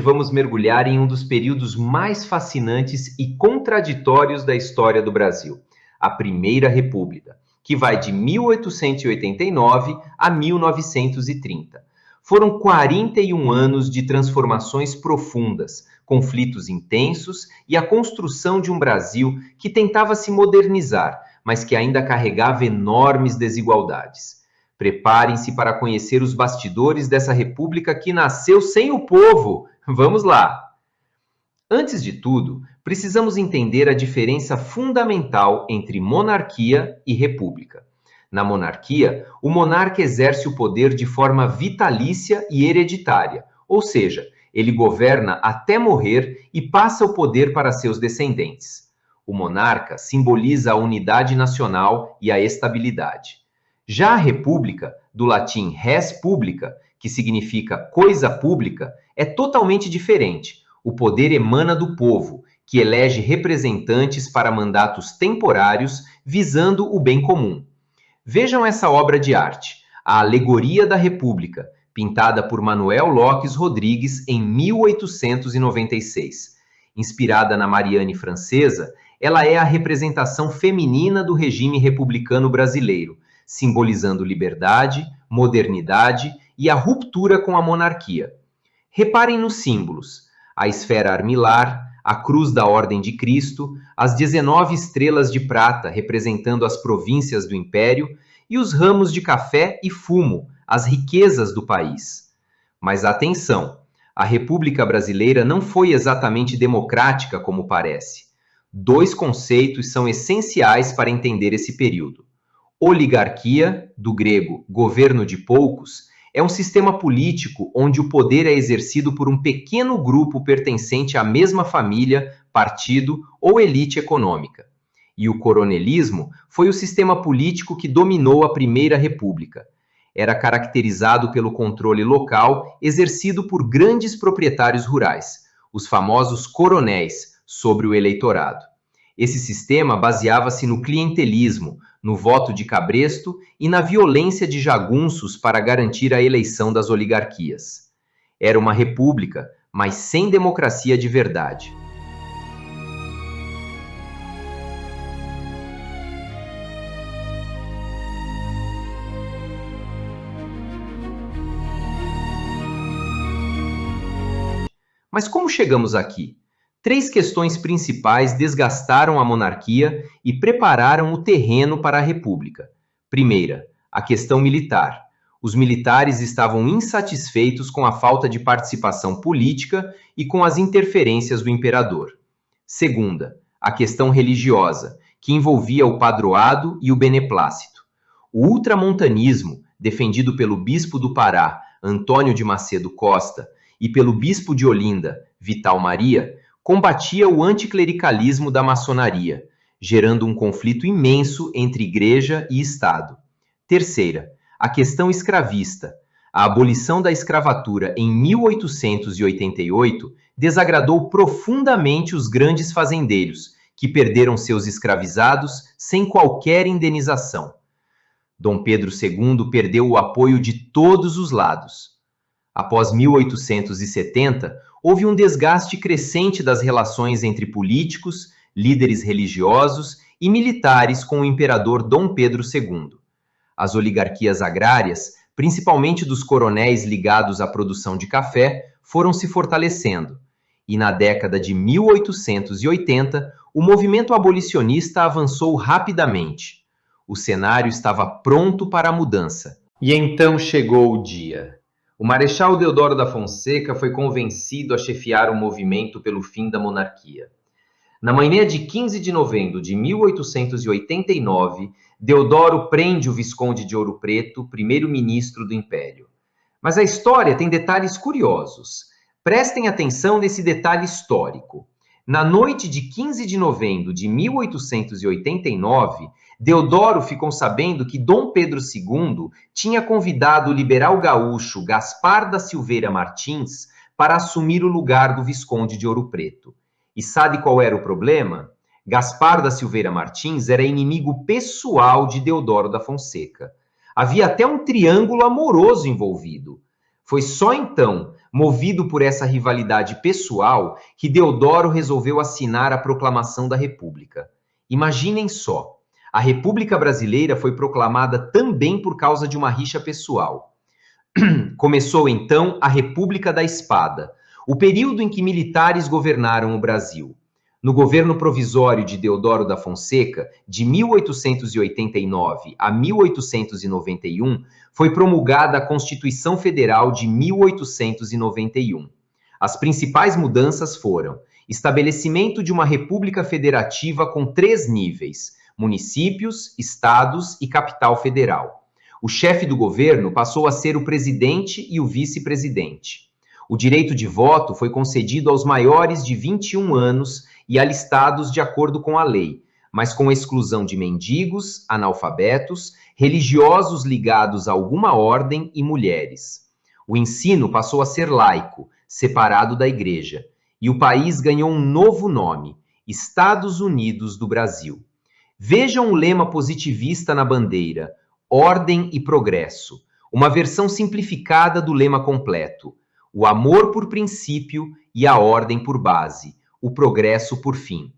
vamos mergulhar em um dos períodos mais fascinantes e contraditórios da história do Brasil, a Primeira República, que vai de 1889 a 1930. Foram 41 anos de transformações profundas, conflitos intensos e a construção de um Brasil que tentava se modernizar, mas que ainda carregava enormes desigualdades. Preparem-se para conhecer os bastidores dessa república que nasceu sem o povo. Vamos lá! Antes de tudo, precisamos entender a diferença fundamental entre monarquia e república. Na monarquia, o monarca exerce o poder de forma vitalícia e hereditária, ou seja, ele governa até morrer e passa o poder para seus descendentes. O monarca simboliza a unidade nacional e a estabilidade. Já a república, do latim res publica, que significa coisa pública, é totalmente diferente. O poder emana do povo, que elege representantes para mandatos temporários visando o bem comum. Vejam essa obra de arte, A Alegoria da República, pintada por Manuel Lopes Rodrigues em 1896. Inspirada na Mariana Francesa, ela é a representação feminina do regime republicano brasileiro, simbolizando liberdade, modernidade e a ruptura com a monarquia. Reparem nos símbolos: a esfera armilar, a cruz da Ordem de Cristo, as 19 estrelas de prata representando as províncias do Império e os ramos de café e fumo, as riquezas do país. Mas atenção, a República Brasileira não foi exatamente democrática como parece. Dois conceitos são essenciais para entender esse período. Oligarquia, do grego governo de poucos, é um sistema político onde o poder é exercido por um pequeno grupo pertencente à mesma família, partido ou elite econômica. E o coronelismo foi o sistema político que dominou a Primeira República. Era caracterizado pelo controle local exercido por grandes proprietários rurais, os famosos coronéis, sobre o eleitorado. Esse sistema baseava-se no clientelismo, no voto de cabresto e na violência de jagunços para garantir a eleição das oligarquias. Era uma república, mas sem democracia de verdade. Mas como chegamos aqui? Três questões principais desgastaram a monarquia e prepararam o terreno para a república. Primeira, a questão militar. Os militares estavam insatisfeitos com a falta de participação política e com as interferências do imperador. Segunda, a questão religiosa, que envolvia o padroado e o beneplácito. O ultramontanismo, defendido pelo bispo do Pará, Antônio de Macedo Costa, e pelo bispo de Olinda, Vital Maria, combatia o anticlericalismo da maçonaria, gerando um conflito imenso entre igreja e Estado. Terceira, a questão escravista. A abolição da escravatura em 1888 desagradou profundamente os grandes fazendeiros, que perderam seus escravizados sem qualquer indenização. Dom Pedro II perdeu o apoio de todos os lados. Após 1870, houve um desgaste crescente das relações entre políticos, líderes religiosos e militares com o imperador Dom Pedro II. As oligarquias agrárias, principalmente dos coronéis ligados à produção de café, foram se fortalecendo. E na década de 1880, o movimento abolicionista avançou rapidamente. O cenário estava pronto para a mudança. E então chegou o dia. O Marechal Deodoro da Fonseca foi convencido a chefiar o movimento pelo fim da monarquia. Na manhã de 15 de novembro de 1889, Deodoro prende o Visconde de Ouro Preto, primeiro-ministro do Império. Mas a história tem detalhes curiosos. Prestem atenção nesse detalhe histórico. Na noite de 15 de novembro de 1889, Deodoro ficou sabendo que Dom Pedro II tinha convidado o liberal gaúcho Gaspar da Silveira Martins para assumir o lugar do Visconde de Ouro Preto. E sabe qual era o problema? Gaspar da Silveira Martins era inimigo pessoal de Deodoro da Fonseca. Havia até um triângulo amoroso envolvido. Foi só então, movido por essa rivalidade pessoal, que Deodoro resolveu assinar a Proclamação da República. Imaginem só, a República Brasileira foi proclamada também por causa de uma rixa pessoal. Começou então a República da Espada, o período em que militares governaram o Brasil. No governo provisório de Deodoro da Fonseca, de 1889 a 1891, foi promulgada a Constituição Federal de 1891. As principais mudanças foram: estabelecimento de uma república federativa com 3 níveis: municípios, estados e capital federal. O chefe do governo passou a ser o presidente e o vice-presidente. O direito de voto foi concedido aos maiores de 21 anos e alistados de acordo com a lei, mas com exclusão de mendigos, analfabetos, religiosos ligados a alguma ordem e mulheres. O ensino passou a ser laico, separado da igreja, e o país ganhou um novo nome: Estados Unidos do Brasil. Vejam o lema positivista na bandeira: Ordem e Progresso, uma versão simplificada do lema completo: o amor por princípio e a ordem por base, o progresso por fim.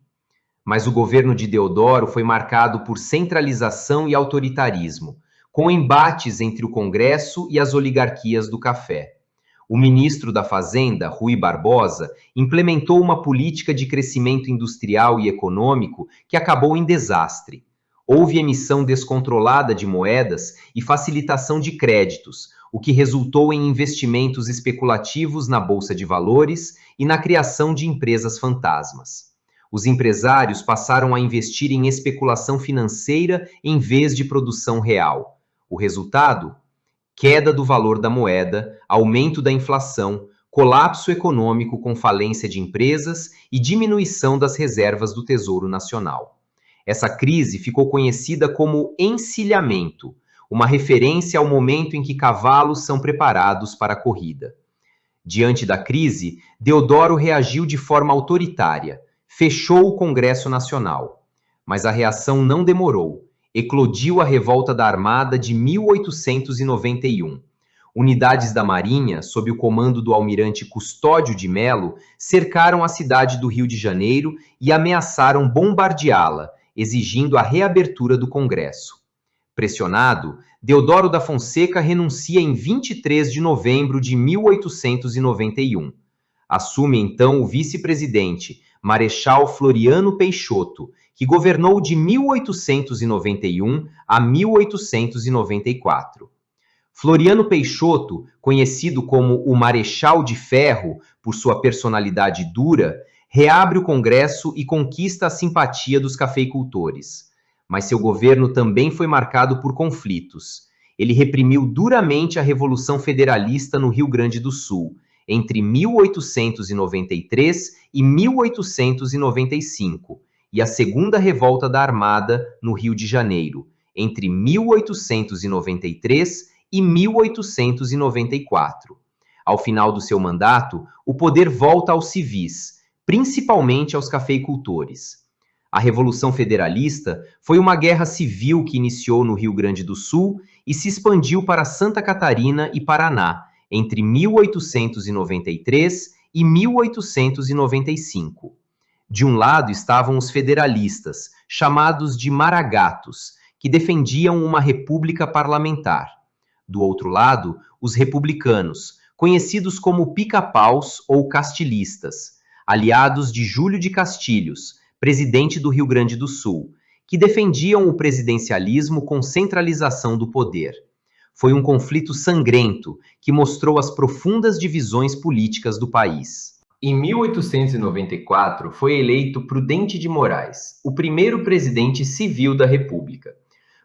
Mas o governo de Deodoro foi marcado por centralização e autoritarismo, com embates entre o Congresso e as oligarquias do café. O ministro da Fazenda, Rui Barbosa, implementou uma política de crescimento industrial e econômico que acabou em desastre. Houve emissão descontrolada de moedas e facilitação de créditos, o que resultou em investimentos especulativos na bolsa de valores e na criação de empresas fantasmas. Os empresários passaram a investir em especulação financeira em vez de produção real. O resultado? Queda do valor da moeda, aumento da inflação, colapso econômico com falência de empresas e diminuição das reservas do Tesouro Nacional. Essa crise ficou conhecida como encilhamento, uma referência ao momento em que cavalos são preparados para a corrida. Diante da crise, Deodoro reagiu de forma autoritária, fechou o Congresso Nacional. Mas a reação não demorou. Eclodiu a Revolta da Armada de 1891. Unidades da Marinha, sob o comando do almirante Custódio de Melo, cercaram a cidade do Rio de Janeiro e ameaçaram bombardeá-la, exigindo a reabertura do Congresso. Pressionado, Deodoro da Fonseca renuncia em 23 de novembro de 1891. Assume então o vice-presidente, Marechal Floriano Peixoto, que governou de 1891 a 1894. Floriano Peixoto, conhecido como o Marechal de Ferro por sua personalidade dura, reabre o Congresso e conquista a simpatia dos cafeicultores. Mas seu governo também foi marcado por conflitos. Ele reprimiu duramente a Revolução Federalista no Rio Grande do Sul, entre 1893 e 1895, e a Segunda Revolta da Armada no Rio de Janeiro, entre 1893 e 1894. Ao final do seu mandato, o poder volta aos civis, principalmente aos cafeicultores. A Revolução Federalista foi uma guerra civil que iniciou no Rio Grande do Sul e se expandiu para Santa Catarina e Paraná, entre 1893 e 1895. De um lado estavam os federalistas, chamados de maragatos, que defendiam uma república parlamentar. Do outro lado, os republicanos, conhecidos como pica-paus ou castilistas, aliados de Júlio de Castilhos, presidente do Rio Grande do Sul, que defendiam o presidencialismo com centralização do poder. Foi um conflito sangrento que mostrou as profundas divisões políticas do país. Em 1894, foi eleito Prudente de Moraes, o primeiro presidente civil da República.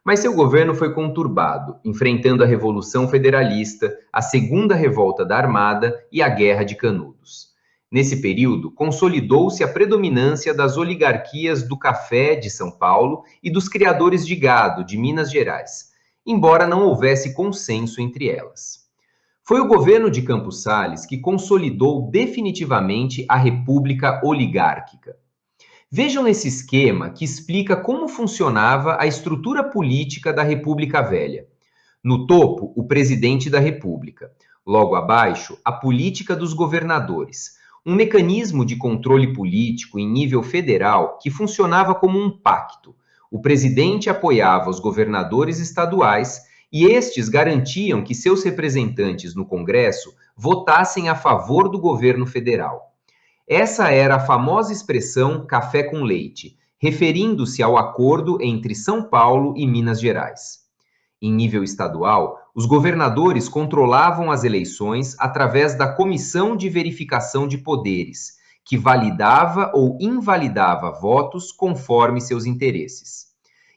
Mas seu governo foi conturbado, enfrentando a Revolução Federalista, a Segunda Revolta da Armada e a Guerra de Canudos. Nesse período, consolidou-se a predominância das oligarquias do café de São Paulo e dos criadores de gado de Minas Gerais, embora não houvesse consenso entre elas. Foi o governo de Campos Salles que consolidou definitivamente a República Oligárquica. Vejam esse esquema que explica como funcionava a estrutura política da República Velha. No topo, o presidente da República. Logo abaixo, a política dos governadores, um mecanismo de controle político em nível federal que funcionava como um pacto. O presidente apoiava os governadores estaduais e estes garantiam que seus representantes no Congresso votassem a favor do governo federal. Essa era a famosa expressão café com leite, referindo-se ao acordo entre São Paulo e Minas Gerais. Em nível estadual, os governadores controlavam as eleições através da Comissão de Verificação de Poderes, que validava ou invalidava votos conforme seus interesses.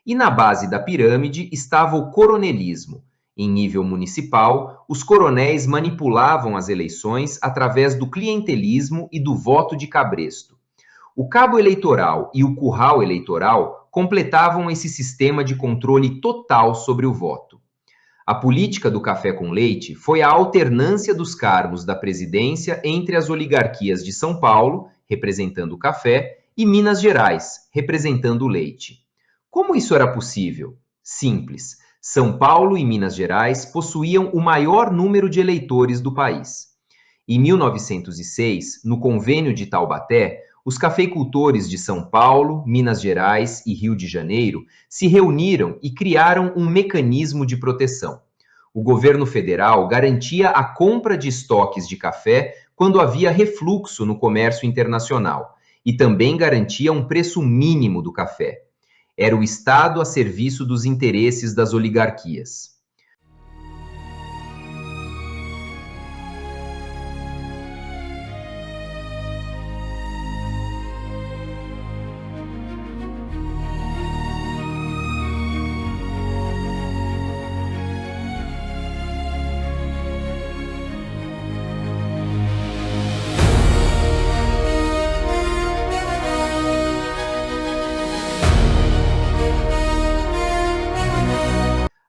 E na base da pirâmide estava o coronelismo. Em nível municipal, os coronéis manipulavam as eleições através do clientelismo e do voto de cabresto. O cabo eleitoral e o curral eleitoral completavam esse sistema de controle total sobre o voto. A política do café com leite foi a alternância dos cargos da presidência entre as oligarquias de São Paulo, representando o café, e Minas Gerais, representando o leite. Como isso era possível? Simples. São Paulo e Minas Gerais possuíam o maior número de eleitores do país. Em 1906, no Convênio de Taubaté, os cafeicultores de São Paulo, Minas Gerais e Rio de Janeiro se reuniram e criaram um mecanismo de proteção. O governo federal garantia a compra de estoques de café quando havia refluxo no comércio internacional e também garantia um preço mínimo do café. Era o Estado a serviço dos interesses das oligarquias.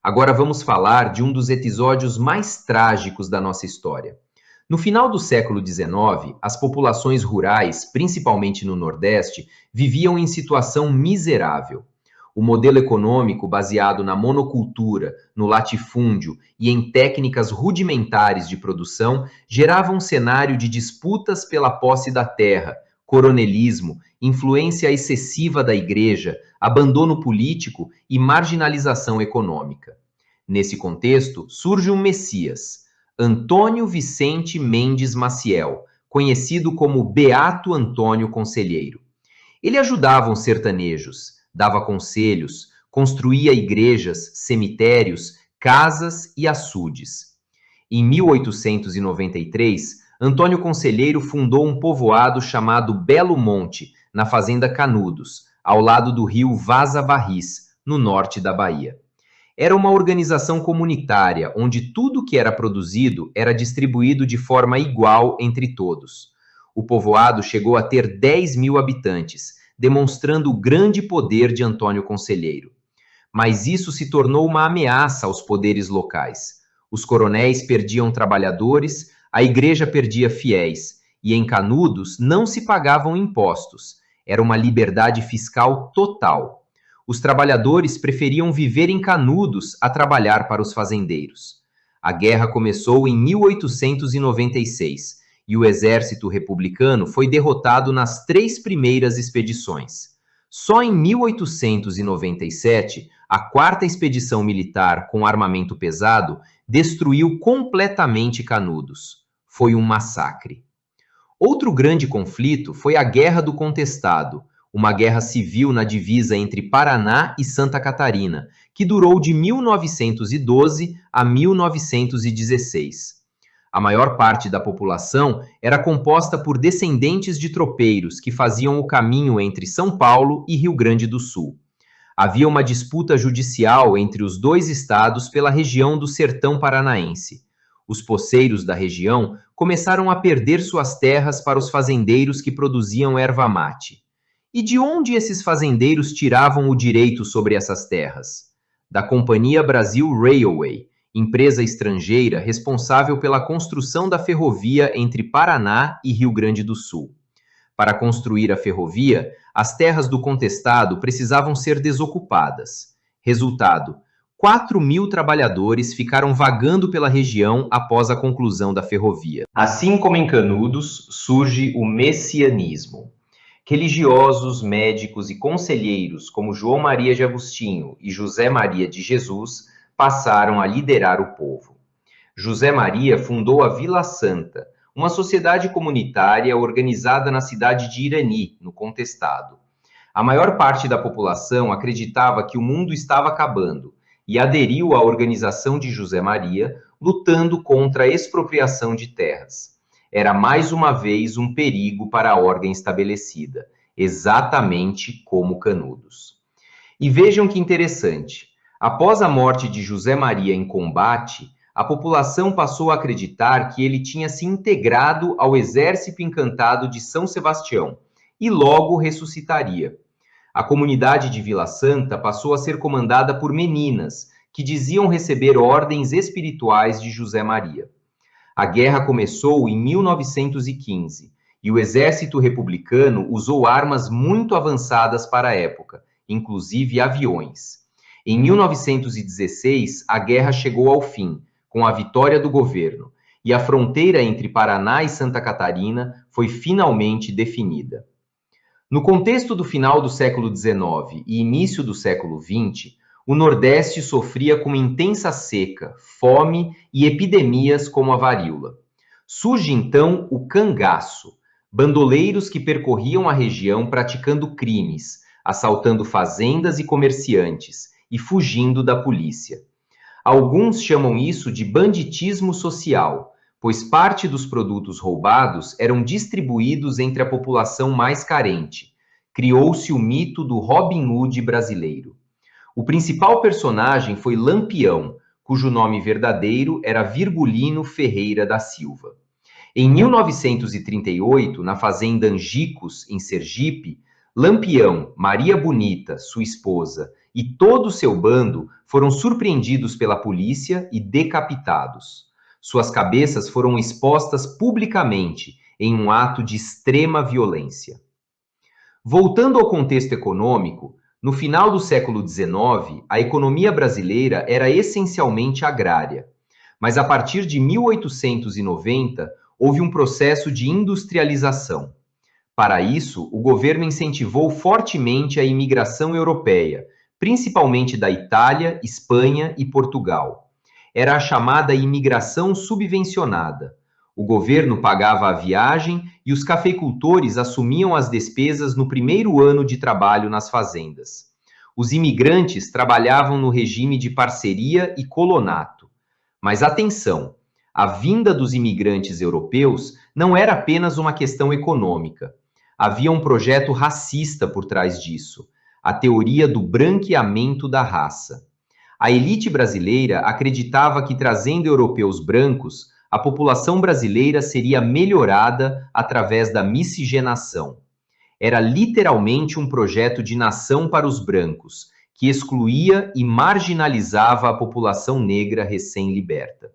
Agora vamos falar de um dos episódios mais trágicos da nossa história. No final do século XIX, as populações rurais, principalmente no Nordeste, viviam em situação miserável. O modelo econômico baseado na monocultura, no latifúndio e em técnicas rudimentares de produção gerava um cenário de disputas pela posse da terra, coronelismo, influência excessiva da igreja, abandono político e marginalização econômica. Nesse contexto, surge um Messias, Antônio Vicente Mendes Maciel, conhecido como Beato Antônio Conselheiro. Ele ajudava os sertanejos, dava conselhos, construía igrejas, cemitérios, casas e açudes. Em 1893, Antônio Conselheiro fundou um povoado chamado Belo Monte, na fazenda Canudos, ao lado do rio Vaza Barris, no norte da Bahia. Era uma organização comunitária, onde tudo que era produzido era distribuído de forma igual entre todos. O povoado chegou a ter 10.000 habitantes, demonstrando o grande poder de Antônio Conselheiro. Mas isso se tornou uma ameaça aos poderes locais. Os coronéis perdiam trabalhadores, a igreja perdia fiéis, e em Canudos não se pagavam impostos. Era uma liberdade fiscal total. Os trabalhadores preferiam viver em Canudos a trabalhar para os fazendeiros. A guerra começou em 1896 e o exército republicano foi derrotado nas 3 primeiras expedições. Só em 1897, a 4ª expedição militar com armamento pesado destruiu completamente Canudos. Foi um massacre. Outro grande conflito foi a Guerra do Contestado, uma guerra civil na divisa entre Paraná e Santa Catarina, que durou de 1912 a 1916. A maior parte da população era composta por descendentes de tropeiros que faziam o caminho entre São Paulo e Rio Grande do Sul. Havia uma disputa judicial entre os 2 estados pela região do sertão paranaense. Os poceiros da região começaram a perder suas terras para os fazendeiros que produziam erva mate. E de onde esses fazendeiros tiravam o direito sobre essas terras? Da Companhia Brasil Railway, empresa estrangeira responsável pela construção da ferrovia entre Paraná e Rio Grande do Sul. Para construir a ferrovia, as terras do contestado precisavam ser desocupadas. Resultado: 4.000 trabalhadores ficaram vagando pela região após a conclusão da ferrovia. Assim como em Canudos, surge o messianismo. Religiosos, médicos e conselheiros como João Maria de Agostinho e José Maria de Jesus passaram a liderar o povo. José Maria fundou a Vila Santa, uma sociedade comunitária organizada na cidade de Irani, no Contestado. A maior parte da população acreditava que o mundo estava acabando e aderiu à organização de José Maria, lutando contra a expropriação de terras. Era mais uma vez um perigo para a ordem estabelecida, exatamente como Canudos. E vejam que interessante, após a morte de José Maria em combate, a população passou a acreditar que ele tinha se integrado ao exército encantado de São Sebastião e logo ressuscitaria. A comunidade de Vila Santa passou a ser comandada por meninas, que diziam receber ordens espirituais de José Maria. A guerra começou em 1915 e o exército republicano usou armas muito avançadas para a época, inclusive aviões. Em 1916, a guerra chegou ao fim, com a vitória do governo, e a fronteira entre Paraná e Santa Catarina foi finalmente definida. No contexto do final do século XIX e início do século XX, o Nordeste sofria com intensa seca, fome e epidemias como a varíola. Surge então o cangaço, bandoleiros que percorriam a região praticando crimes, assaltando fazendas e comerciantes e fugindo da polícia. Alguns chamam isso de banditismo social, pois parte dos produtos roubados eram distribuídos entre a população mais carente. Criou-se o mito do Robin Hood brasileiro. O principal personagem foi Lampião, cujo nome verdadeiro era Virgulino Ferreira da Silva. Em 1938, na fazenda Angicos, em Sergipe, Lampião, Maria Bonita, sua esposa, e todo o seu bando foram surpreendidos pela polícia e decapitados. Suas cabeças foram expostas publicamente em um ato de extrema violência. Voltando ao contexto econômico, no final do século XIX, a economia brasileira era essencialmente agrária, mas a partir de 1890 houve um processo de industrialização. Para isso, o governo incentivou fortemente a imigração europeia, principalmente da Itália, Espanha e Portugal. Era a chamada imigração subvencionada. O governo pagava a viagem e os cafeicultores assumiam as despesas no primeiro ano de trabalho nas fazendas. Os imigrantes trabalhavam no regime de parceria e colonato. Mas atenção, a vinda dos imigrantes europeus não era apenas uma questão econômica. Havia um projeto racista por trás disso, a teoria do branqueamento da raça. A elite brasileira acreditava que, trazendo europeus brancos, a população brasileira seria melhorada através da miscigenação. Era literalmente um projeto de nação para os brancos, que excluía e marginalizava a população negra recém-liberta.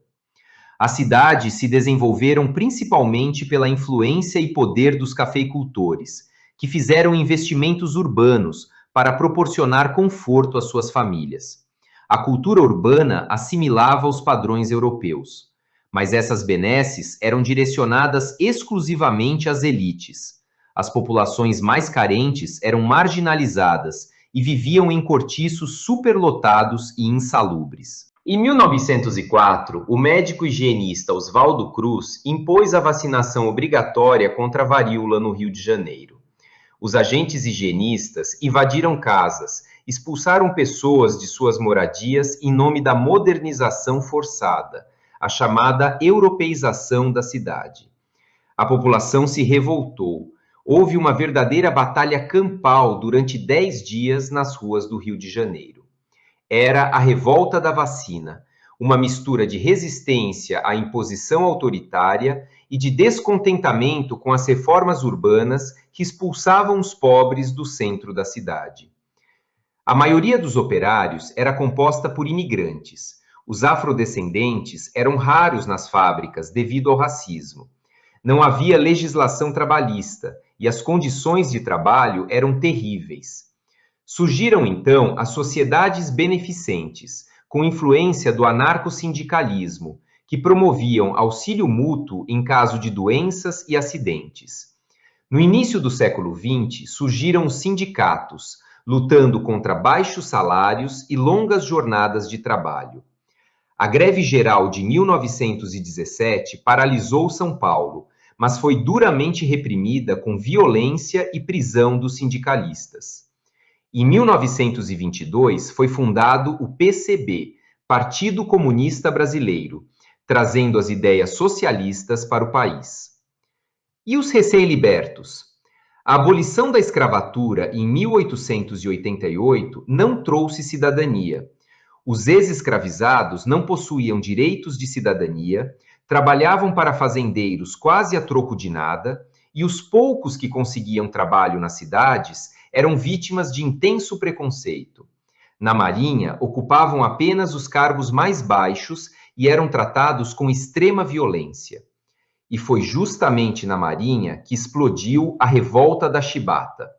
As cidades se desenvolveram principalmente pela influência e poder dos cafeicultores, que fizeram investimentos urbanos para proporcionar conforto às suas famílias. A cultura urbana assimilava os padrões europeus, mas essas benesses eram direcionadas exclusivamente às elites. As populações mais carentes eram marginalizadas e viviam em cortiços superlotados e insalubres. Em 1904, o médico higienista Oswaldo Cruz impôs a vacinação obrigatória contra a varíola no Rio de Janeiro. Os agentes higienistas invadiram casas, expulsaram pessoas de suas moradias em nome da modernização forçada, a chamada europeização da cidade. A população se revoltou. Houve uma verdadeira batalha campal durante 10 dias nas ruas do Rio de Janeiro. Era a revolta da vacina, uma mistura de resistência à imposição autoritária e de descontentamento com as reformas urbanas que expulsavam os pobres do centro da cidade. A maioria dos operários era composta por imigrantes. Os afrodescendentes eram raros nas fábricas devido ao racismo. Não havia legislação trabalhista e as condições de trabalho eram terríveis. Surgiram então as sociedades beneficentes, com influência do anarcossindicalismo, que promoviam auxílio mútuo em caso de doenças e acidentes. No início do século XX, surgiram os sindicatos, lutando contra baixos salários e longas jornadas de trabalho. A greve geral de 1917 paralisou São Paulo, mas foi duramente reprimida com violência e prisão dos sindicalistas. Em 1922, foi fundado o PCB, Partido Comunista Brasileiro, trazendo as ideias socialistas para o país. E os recém-libertos? A abolição da escravatura em 1888 não trouxe cidadania. Os ex-escravizados não possuíam direitos de cidadania, trabalhavam para fazendeiros quase a troco de nada, e os poucos que conseguiam trabalho nas cidades eram vítimas de intenso preconceito. Na Marinha, ocupavam apenas os cargos mais baixos e eram tratados com extrema violência. E foi justamente na Marinha que explodiu a Revolta da Chibata.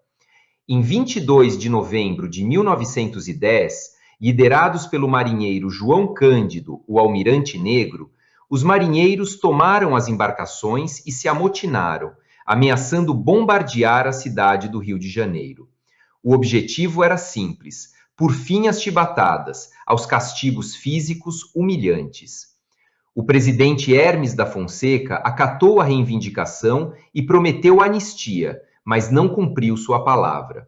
Em 22 de novembro de 1910, liderados pelo marinheiro João Cândido, o Almirante Negro, os marinheiros tomaram as embarcações e se amotinaram, ameaçando bombardear a cidade do Rio de Janeiro. O objetivo era simples: por fim às chibatadas, aos castigos físicos humilhantes. O presidente Hermes da Fonseca acatou a reivindicação e prometeu anistia, mas não cumpriu sua palavra.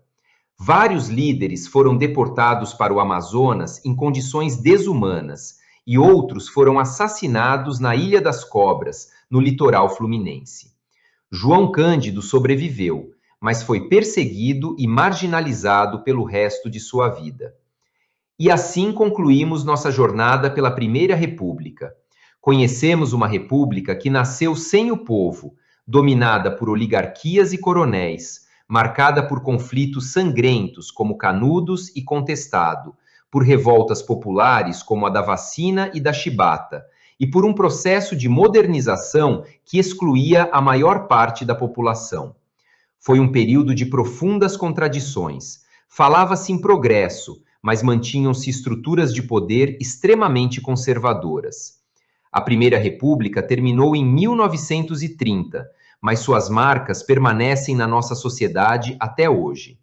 Vários líderes foram deportados para o Amazonas em condições desumanas e outros foram assassinados na Ilha das Cobras, no litoral fluminense. João Cândido sobreviveu, mas foi perseguido e marginalizado pelo resto de sua vida. E assim concluímos nossa jornada pela Primeira República. Conhecemos uma república que nasceu sem o povo, dominada por oligarquias e coronéis, marcada por conflitos sangrentos como Canudos e Contestado, por revoltas populares como a da vacina e da chibata, e por um processo de modernização que excluía a maior parte da população. Foi um período de profundas contradições. Falava-se em progresso, mas mantinham-se estruturas de poder extremamente conservadoras. A Primeira República terminou em 1930, mas suas marcas permanecem na nossa sociedade até hoje.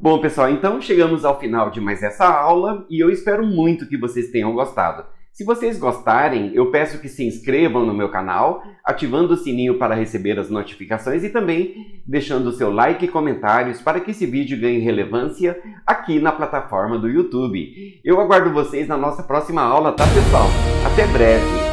Bom, pessoal, então chegamos ao final de mais essa aula e eu espero muito que vocês tenham gostado. Se vocês gostarem, eu peço que se inscrevam no meu canal, ativando o sininho para receber as notificações e também deixando o seu like e comentários para que esse vídeo ganhe relevância aqui na plataforma do YouTube. Eu aguardo vocês na nossa próxima aula, tá, pessoal? Até breve!